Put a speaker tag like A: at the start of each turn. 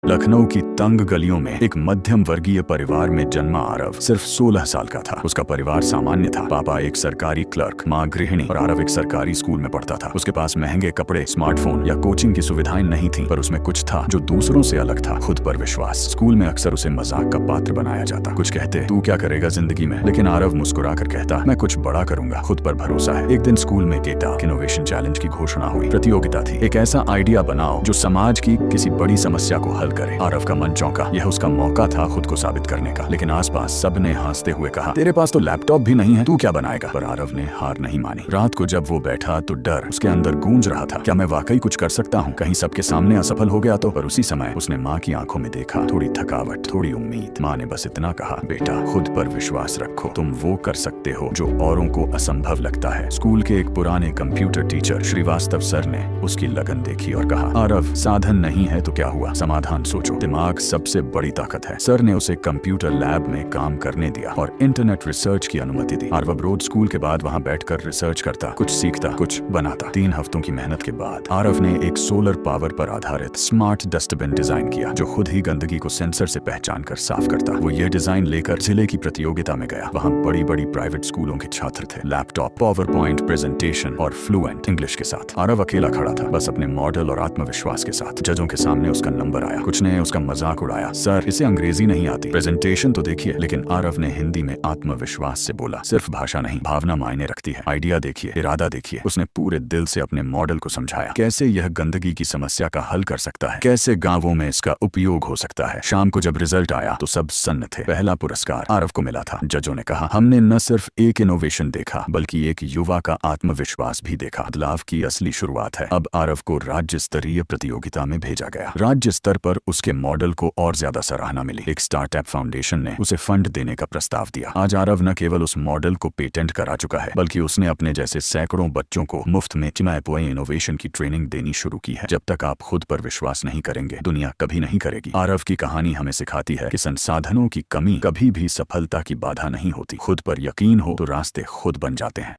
A: लखनऊ की तंग गलियों में एक मध्यम वर्गीय परिवार में जन्मा आरव सिर्फ 16 साल का था। उसका परिवार सामान्य था। पापा एक सरकारी क्लर्क, माँ गृहिणी और आरव एक सरकारी स्कूल में पढ़ता था। उसके पास महंगे कपड़े, स्मार्टफोन या कोचिंग की सुविधाएं नहीं थी, पर उसमें कुछ था जो दूसरों से अलग था, खुद पर विश्वास। स्कूल में अक्सर उसे मजाक का पात्र बनाया जाता। कुछ कहते, तू क्या करेगा जिंदगी में, लेकिन आरव मुस्कुरा कर कहता, मैं कुछ बड़ा करूंगा, खुद पर भरोसा है। एक दिन स्कूल में केटा इनोवेशन चैलेंज की घोषणा हुई। प्रतियोगिता थी, एक ऐसा आइडिया बनाओ जो समाज की किसी बड़ी समस्या को हल करे। आरव का मन चौंका। यह उसका मौका था खुद को साबित करने का। लेकिन आसपास सबने हंसते हुए कहा, तेरे पास तो लैपटॉप भी नहीं है, तू क्या बनाएगा। पर आरव ने हार नहीं मानी। रात को जब वो बैठा तो डर उसके अंदर गूंज रहा था। क्या मैं वाकई कुछ कर सकता हूँ, कहीं सबके सामने असफल हो गया तो। पर उसी समय उसने माँ की आंखों में देखा, थोड़ी थकावट, थोड़ी उम्मीद। माँ ने बस इतना कहा, बेटा खुद पर विश्वास रखो, तुम वो कर सकते हो जो औरों को असंभव लगता है। स्कूल के एक पुराने कंप्यूटर टीचर श्रीवास्तव सर ने उसकी लगन देखी और कहा, आरव साधन नहीं है तो क्या हुआ, समाधान सोचो, दिमाग सबसे बड़ी ताकत है। सर ने उसे कंप्यूटर लैब में काम करने दिया और इंटरनेट रिसर्च की अनुमति दी। आरव रोज स्कूल के बाद वहां बैठकर रिसर्च करता, कुछ सीखता, कुछ बनाता। 3 हफ्तों की मेहनत के बाद आरव ने एक सोलर पावर पर आधारित स्मार्ट डस्टबिन डिजाइन किया जो खुद ही गंदगी को सेंसर से पहचान कर साफ करता। वो ये डिजाइन लेकर जिले की प्रतियोगिता में गया। वहाँ बड़ी बड़ी प्राइवेट स्कूलों के छात्र थे, लैपटॉप, पावर पॉइंट प्रेजेंटेशन और फ्लुएंट इंग्लिश के साथ। आरव अकेला खड़ा था, बस अपने मॉडल और आत्मविश्वास के साथ। जजों के सामने उसका नंबर आया। कुछ ने उसका मजाक उड़ाया, सर इसे अंग्रेजी नहीं आती, प्रेजेंटेशन तो देखिए। लेकिन आरव ने हिंदी में आत्मविश्वास से बोला, सिर्फ भाषा नहीं, भावना मायने रखती है, आइडिया देखिए, इरादा देखिए। उसने पूरे दिल से अपने मॉडल को समझाया, कैसे यह गंदगी की समस्या का हल कर सकता है, कैसे गांवों में इसका उपयोग हो सकता है। शाम को जब रिजल्ट आया तो सब सन्न थे। पहला पुरस्कार आरव को मिला था। जजों ने कहा, हमने न सिर्फ एक इनोवेशन देखा बल्कि एक युवा का आत्मविश्वास भी देखा। बदलाव की असली शुरुआत है। अब आरव को राज्य स्तरीय प्रतियोगिता में भेजा गया। राज्य स्तर पर उसके मॉडल को और ज्यादा सराहना मिली। एक स्टार्टअप फाउंडेशन ने उसे फंड देने का प्रस्ताव दिया। आज आरव न केवल उस मॉडल को पेटेंट करा चुका है, बल्कि उसने अपने जैसे सैकड़ों बच्चों को मुफ्त में इनोवेशन की ट्रेनिंग देनी शुरू की है। जब तक आप खुद पर विश्वास नहीं करेंगे, दुनिया कभी नहीं करेगी। आरव की कहानी हमें सिखाती है कि संसाधनों की कमी कभी भी सफलता की बाधा नहीं होती। खुद पर यकीन हो तो रास्ते खुद बन जाते हैं।